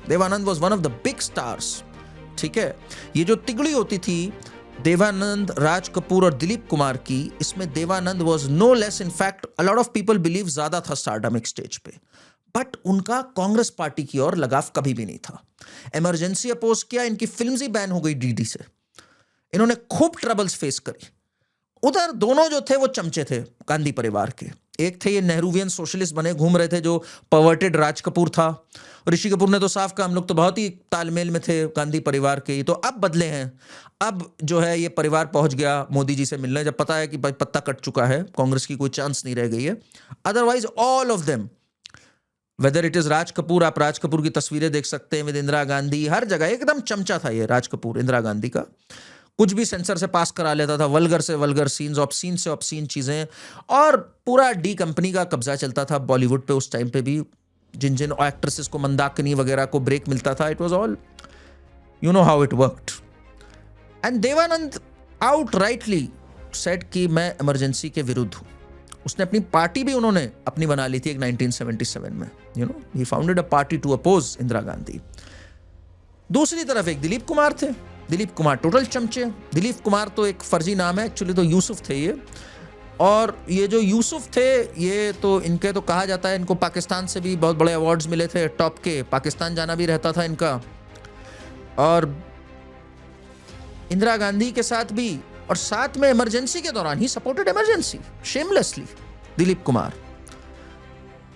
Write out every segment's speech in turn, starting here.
Devanand was one of the big stars, ठीक है। ये जो तिगड़ी होती थी देवानंद, राज कपूर और दिलीप कुमार की, इसमें Dev Anand was no less, in fact a lot of people believe ज्यादा था स्टारडम एक स्टेज पे, बट उनका कांग्रेस पार्टी की ओर लगाव कभी भी नहीं था। इमरजेंसी अपोज किया, इनकी फिल्म ही बैन हो गई डीडी से, इन्होंने खूब ट्रबल्स फेस करी। उधर दोनों जो थे वो चमचे थे गांधी परिवार के, एक थे ये नेहरूवियन सोशलिस्ट बने घूम रहे थे जो परवर्टेड राज कपूर था, ऋषि कपूर ने तो साफ कहा हम लोग तो बहुत ही तालमेल में थे गांधी परिवार के, तो अब बदले हैं। अब जो है ये परिवार पहुंच गया मोदी जी से मिलने, जब पता है कि भाई पत्ता कट चुका है, कांग्रेस की कोई चांस नहीं रह गई है। Otherwise all of them, whether it is Raj Kapoor, आप राज कपूर की तस्वीरें देख सकते हैं विद इंदिरा गांधी, हर जगह एकदम चमचा था ये राज कपूर इंदिरा गांधी का। कुछ भी सेंसर से पास करा लेता था, वल्गर से वल्गर सीन्स, ऑब्सीन से ऑब्सीन चीजें, और पूरा डी कंपनी का कब्जा चलता था बॉलीवुड पे उस टाइम पे भी। जिन जिन एक्ट्रेसेस को, मंदाकिनी वगैरह को ब्रेक मिलता था, it was all, you know how it worked. And Dev Anand out rightly said कि मैं इमरजेंसी के विरुद्ध हूं। उसने अपनी पार्टी भी उन्होंने अपनी बना ली थी एक 1977 में, you know, he founded a party to oppose Indira Gandhi. दूसरी तरफ एक दिलीप कुमार थे, दिलीप कुमार टोटल चमचे। दिलीप कुमार तो एक फर्जी नाम है, एक्चुअली तो यूसुफ थे ये, और ये जो यूसुफ थे ये तो इनके तो कहा जाता है इनको पाकिस्तान से भी बहुत बड़े अवार्ड्स मिले थे टॉप के, पाकिस्तान जाना भी रहता था इनका, और इंदिरा गांधी के साथ भी, और साथ में इमरजेंसी के दौरान he supported emergency shamelessly Dilip Kumar.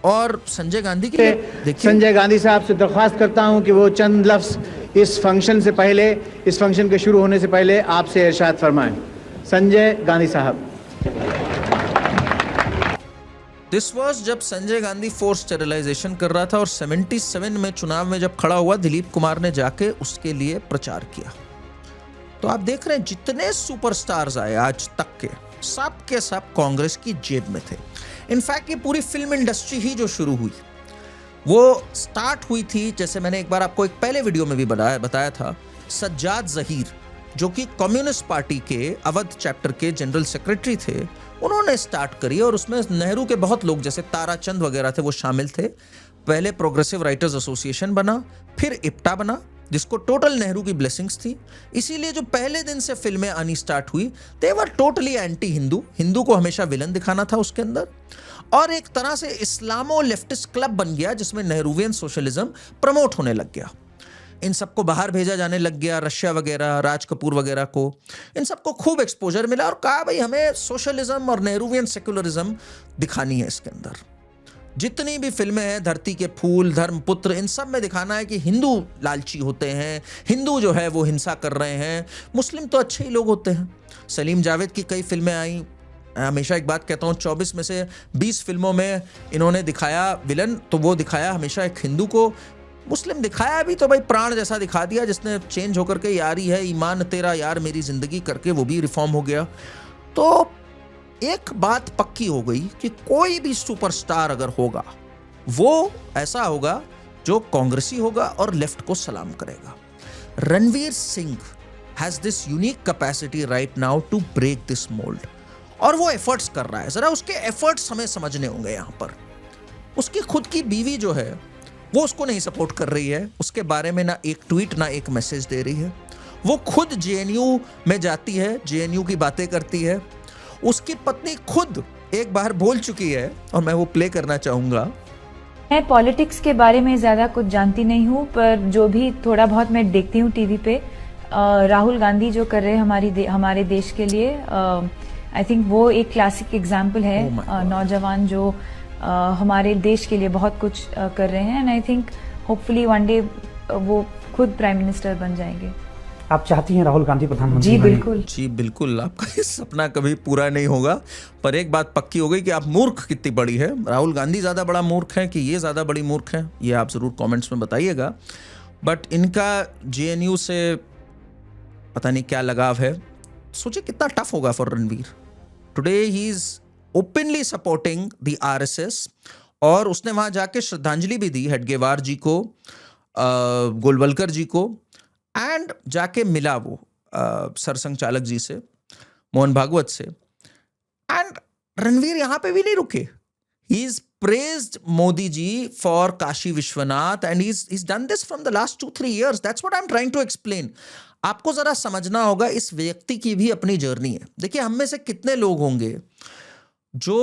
और संजय गांधी की देखिए, संजय गांधी साहब से दरख्वास्त करता हूं कि वो चंद लफ्ज इस फंक्शन से पहले, इस फंक्शन के शुरू होने से पहले आपसे इरशाद फरमाएं। संजय गांधी साहब। दिस वाज जब संजय गांधी फोर्स स्टेरिलाइजेशन कर रहा था, और 77 में चुनाव में जब खड़ा हुआ, दिलीप कुमार ने जाके उसके लिए प्रचार किया। तो आप देख रहे हैं जितने सुपरस्टार्स आए आज तक के सब कांग्रेस की जेब में थे। इनफैक्ट ये पूरी फिल्म इंडस्ट्री ही जो शुरू हुई, वो स्टार्ट हुई थी, जैसे मैंने एक बार आपको एक पहले वीडियो में भी बताया था, सज्जाद जहीर जो कि कम्युनिस्ट पार्टी के अवध चैप्टर के जनरल सेक्रेटरी थे, उन्होंने स्टार्ट करी, और उसमें नेहरू के बहुत लोग जैसे ताराचंद वगैरह थे वो शामिल थे। पहले प्रोग्रेसिव राइटर्स एसोसिएशन बना, फिर इप्टा बना, जिसको टोटल नेहरू की ब्लेसिंग्स थी। इसीलिए जो पहले दिन से फिल्में आनी स्टार्ट हुई, they were totally anti Hindu, Hindu को हमेशा विलन दिखाना था उसके अंदर, और एक तरह से इस्लामो लेफ्टिस्ट क्लब बन गया जिसमें नेहरूवियन सोशलिज्म प्रमोट होने लग गया। इन सबको बाहर भेजा जाने लग गया, रशिया वगैरह, राज कपूर वगैरह को, इन सबको खूब एक्सपोजर मिला, और कहा भाई हमें सोशलिज्म और नेहरूवियन सेक्युलरिज्म दिखानी है इसके अंदर। जितनी भी फिल्में हैं, धरती के फूल, धर्मपुत्र, इन सब में दिखाना है कि हिंदू लालची होते हैं, हिंदू जो है वो हिंसा कर रहे हैं, मुस्लिम तो अच्छे ही लोग होते हैं। सलीम जावेद की कई फिल्में आई, हमेशा एक बात कहता हूँ, 24 में से 20 फिल्मों में इन्होंने दिखाया विलन, तो वो दिखाया हमेशा एक हिंदू को। मुस्लिम दिखाया भी तो भाई प्राण जैसा दिखा दिया, जिसने चेंज होकर के यारी है ईमान तेरा यार मेरी जिंदगी करके वो भी रिफॉर्म हो गया। तो एक बात पक्की हो गई कि कोई भी सुपरस्टार अगर होगा वो ऐसा होगा जो कांग्रेसी होगा और लेफ्ट को सलाम करेगा। Ranveer Singh has this unique capacity right now to break this mould, और वो एफर्ट्स कर रहा है। जरा उसके एफर्ट्स हमें समझने होंगे यहाँ पर। उसकी खुद की बीवी जो है वो उसको नहीं सपोर्ट कर रही है, उसके बारे में ना एक ट्वीट ना एक मैसेज दे रही है। वो खुद जेएनयू में जाती है, जेएनयू की बातें करती है। उसकी पत्नी खुद एक बार बोल चुकी है, और मैं वो प्ले करना चाहूंगा। मैं पॉलिटिक्स के बारे में ज़्यादा कुछ जानती नहीं हूँ, पर जो भी थोड़ा बहुत मैं देखती हूँ टीवी पे, राहुल गांधी जो कर रहे हैं हमारे देश के लिए, आई थिंक वो एक क्लासिक एग्जाम्पल है। नौजवान जो हमारे देश के लिए बहुत कुछ कर रहे हैं, and I think hopefully one day वो खुद प्राइम मिनिस्टर बन जाएंगे। आप चाहती हैं राहुल गांधी प्रधानमंत्री? जी बिल्कुल, जी बिल्कुल। आपका ये सपना कभी पूरा नहीं होगा, पर एक बात पक्की हो गई कि आप मूर्ख कितनी बड़ी है। राहुल गांधी ज़्यादा बड़ा मूर्ख है कि ये ज़्यादा बड़ी मूर्ख है, ये आप ज़रूर कमेंट्स में बताइएगा। बट इनका जेएनयू से पता नहीं क्या लगाव है। सोचिए कितना टफ होगा for Ranveer. Today he is openly supporting the RSS, और उसने वहाँ जाके श्रद्धांजलि भी दी हेडगेवार जी को, गोलवलकर जी को, एंड जाके मिला वो सरसंघ चालक जी से, मोहन भागवत से। एंड रणवीर यहाँ पे भी नहीं रुके, he is praised Modi ji for Kashi Vishwanath, and he's done this from the last 2-3 years. That's what I'm trying to explain. आपको जरा समझना होगा इस व्यक्ति की भी अपनी जर्नी है. देखिए, हम में से कितने लोग होंगे जो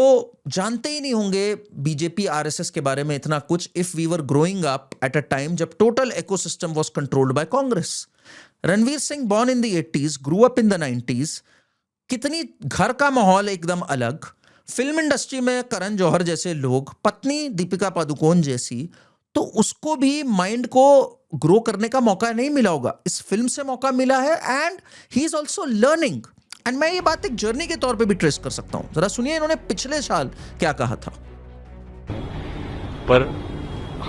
जानते ही नहीं होंगे बीजेपी आरएसएस के बारे में इतना कुछ, if we were growing up at a time जब total ecosystem was controlled by Congress. Ranveer Singh born in the 80s, grew up in the 90s. कितनी घर का माहौल एकदम अलग. फिल्म इंडस्ट्री में करण जौहर जैसे लोग, पत्नी दीपिका पादुकोण जैसी, तो उसको भी माइंड को ग्रो करने का मौका नहीं मिला होगा. इस फिल्म से मौका मिला है and he is also learning. And मैं ये बात एक जर्नी के तौर पे भी ट्रेस कर सकता हूं. जरा सुनिए इन्होंने पिछले साल क्या कहा था. पर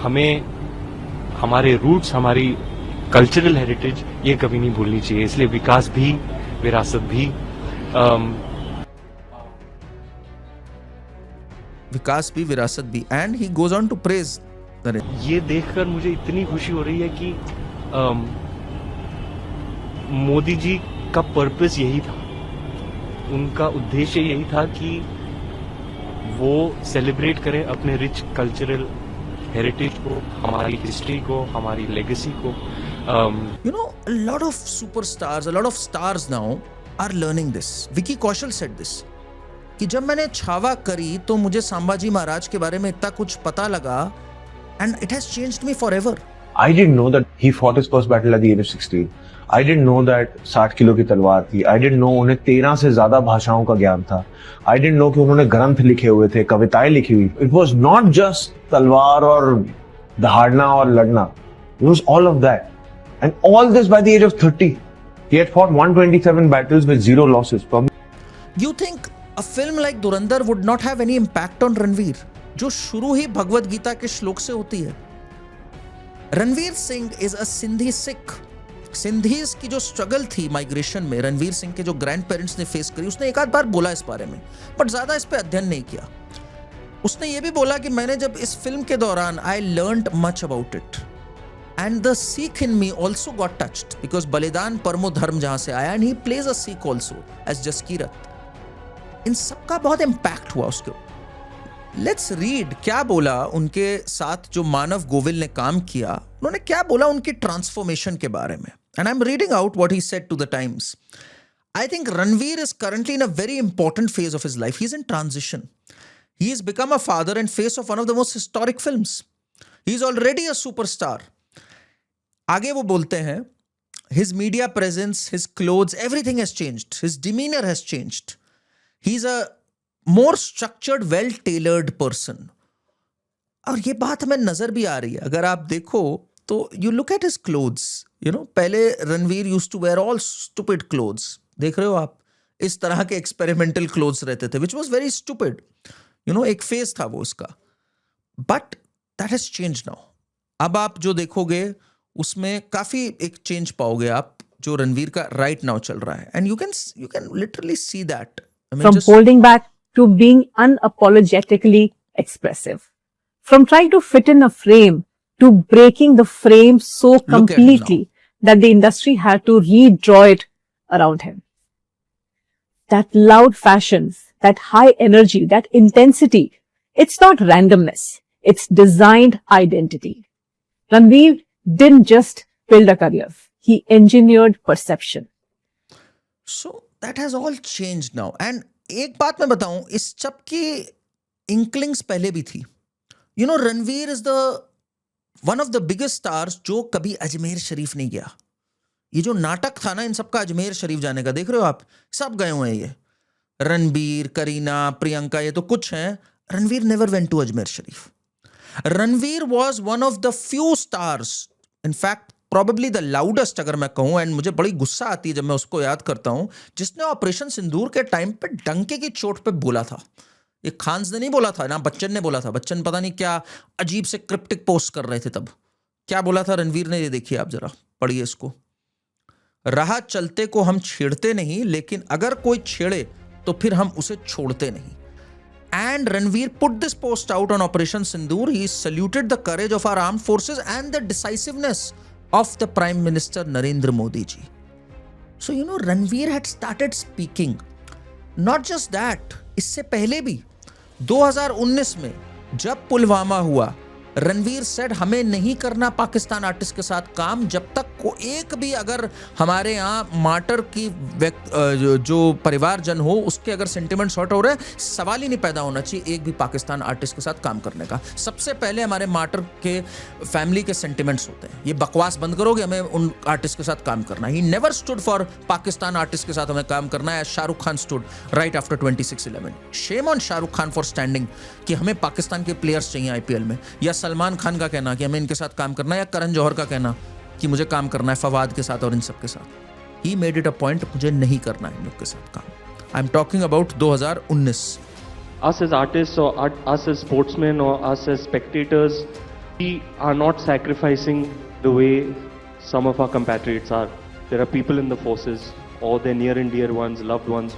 हमें हमारे रूट्स, हमारी कल्चरल हेरिटेज ये कभी नहीं भूलनी चाहिए. इसलिए विकास भी, विरासत भी, विकास भी, विरासत भी. And he goes on to praise. ये देखकर मुझे इतनी खुशी हो रही है कि मोदी जी का पर्पस यही था, उनका उद्देश्य यही था कि वो सेलिब्रेट करें अपने रिच कल्चरल हेरिटेज को, हमारी हिस्ट्री को, हमारी लेगेसी को. You know, a lot of superstars, a lot of stars now are learning this. Vicky Kaushal said this. कि जब मैंने छावा करी तो मुझे संभाजी महाराज के बारे में इतना कुछ पता लगा, and it has changed me forever. I didn't know that he fought his first battle at the age of 16. I didn't know that 60 kilo की तलवार थी. I didn't know उन्हें 13 से ज्यादा भाषाओं का ज्ञान था. I didn't know कि उन्होंने ग्रंथ लिखे हुए थे, कविताएं लिखी हुई. It was not just तलवार और दहाड़ना और लड़ना. It was all of that. And all this by the age of 30. He had fought 127 battles with 0 losses. You think a film like Dhurandhar would not have any impact on Ranveer, जो शुरू ही भगवत गीता के श्लोक से होती है. Ranveer Singh is a Sindhi Sikh. Sindhis की जो struggle थी माइग्रेशन में, रणवीर सिंह के जो ग्रैंड पेरेंट्स ने फेस करी, उसने एक आध बार बोला इस बारे में, बट ज्यादा इस पे अध्ययन नहीं किया. उसने ये भी बोला कि मैंने जब इस फिल्म के दौरान I learned much about it and the Sikh in me also got touched because बलिदान परमो धर्म जहां से आया, and he plays a Sikh also as Jaskirat. इन सबका बहुत इम्पैक्ट हुआ उसके. लेट्स रीड क्या बोला उनके साथ जो मानव गोविल ने काम किया. उन्होंने क्या बोला उनकी ट्रांसफॉर्मेशन के बारे में. And I am reading out what he said to the Times. I think Ranveer is currently in a very important phase of his life. He is in transition. He has become a father and face of one of the most historic films. He is already a superstar. आगे वो बोलते हैं, his media presence, his clothes, everything has changed. His demeanour has changed. He is a more structured, well tailored person. और ये बात हमें नजर भी आ रही है. अगर आप देखो तो you look at his clothes, you know, पहले Ranveer used to wear all stupid clothes. देख रहे हो आप, इस तरह के experimental clothes रहते थे, which was very stupid. You know, एक phase था वो उसका. But that has changed now. अब आप जो देखोगे उसमें काफी एक change पाओगे आप, जो रणवीर का right now चल रहा है. And you can literally see that. I mean, from holding back to being unapologetically expressive, from trying to fit in a frame to breaking the frame so completely that the industry had to redraw it around him. That loud fashions, that high energy, that intensity, it's not randomness, it's designed identity. Ranveer didn't just build a career, he engineered perception. So that has all changed now. And एक बात मैं बताऊं, इस सब की इंक्लिंग्स पहले भी थी. You know, Ranveer is the one of the biggest stars जो कभी अजमेर शरीफ नहीं गया. ये जो नाटक था ना इन सबका अजमेर शरीफ जाने का, देख रहे हो आप, सब गए हुए हैं. ये रणबीर, करीना, प्रियंका, ये तो कुछ हैं. Ranveer never went to Ajmer Sharif. Ranveer was one of the few stars, in fact probably the loudest अगर मैं कहूं, एंड मुझे बड़ी गुस्सा आती है जब मैं उसको याद करता हूं, जिसने ऑपरेशन सिंदूर के टाइम पे डंके की चोट पे बोला था. ये खान्स ने नहीं बोला था ना, बच्चन ने बोला था. बच्चन पता नहीं क्या अजीब से क्रिप्टिक पोस्ट कर रहे थे तब. क्या बोला था रणवीर ने, ये देखिए आप जरा पढ़िए इसको. राह चलते को हम छेड़ते नहीं, लेकिन अगर कोई छेड़े तो फिर हम उसे छोड़ते नहीं. And Ranveer put this post out on Operation Sindoor. He saluted the courage of our armed forces and the decisiveness of the Prime Minister Narendra Modi ji. So you know, Ranveer had started speaking. Not just that, इससे पहले भी 2019 में जब पुलवामा हुआ, Ranveer said हमें नहीं करना Pakistan artist के साथ काम जब तक को एक भी अगर हमारे यहाँ मार्टर की जो परिवारजन हो उसके अगर सेंटिमेंट्स हर्ट हो रहे हैं, सवाल ही नहीं पैदा होना चाहिए एक भी पाकिस्तान आर्टिस्ट के साथ काम करने का। सबसे पहले हमारे मार्टर के फैमिली के सेंटिमेंट्स होते हैं। ये बकवास बंद करोगे, हमें उन आर्टिस्ट के साथ काम करना। He never stood for Pakistan artist के साथ हमें काम करना है। Shahrukh Khan stood right after 26/11। Shame on Shahrukh Khan for standing कि हमें पाकिस्तान के प्लेयर्स चाहिए आईपीएल में, या सलमान खान का कहना कि हमें इनके साथ काम करना है, या करण जौहर का कहना कि मुझे काम करना है फवाद के साथ और इन सब के साथ। He made it a point मुझे नहीं करना है इन लोग के साथ काम। I am talking about 2019। Us as artists or us as sportsmen or us as spectators, we are not sacrificing the way some of our compatriots are. There are people in the forces or their near and dear ones, loved ones.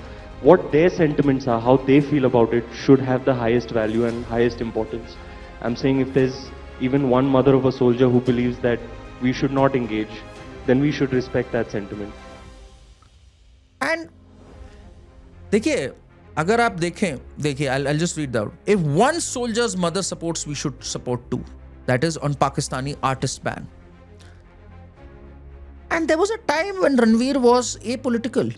What their sentiments are, how they feel about it should have the highest value and highest importance. I'm saying if there's even one mother of a soldier who believes that we should not engage, then we should respect that sentiment. And देखिए, अगर आप देखिए I'll just read that. If one soldier's mother supports, we should support too. That is on Pakistani artist ban. And there was a time when Ranveer was apolitical.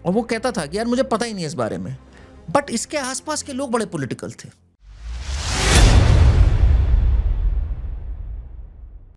और वो कहता था कि यार मुझे पता ही नहीं इस बारे में, बट इसके आसपास के लोग बड़े पॉलिटिकल थे।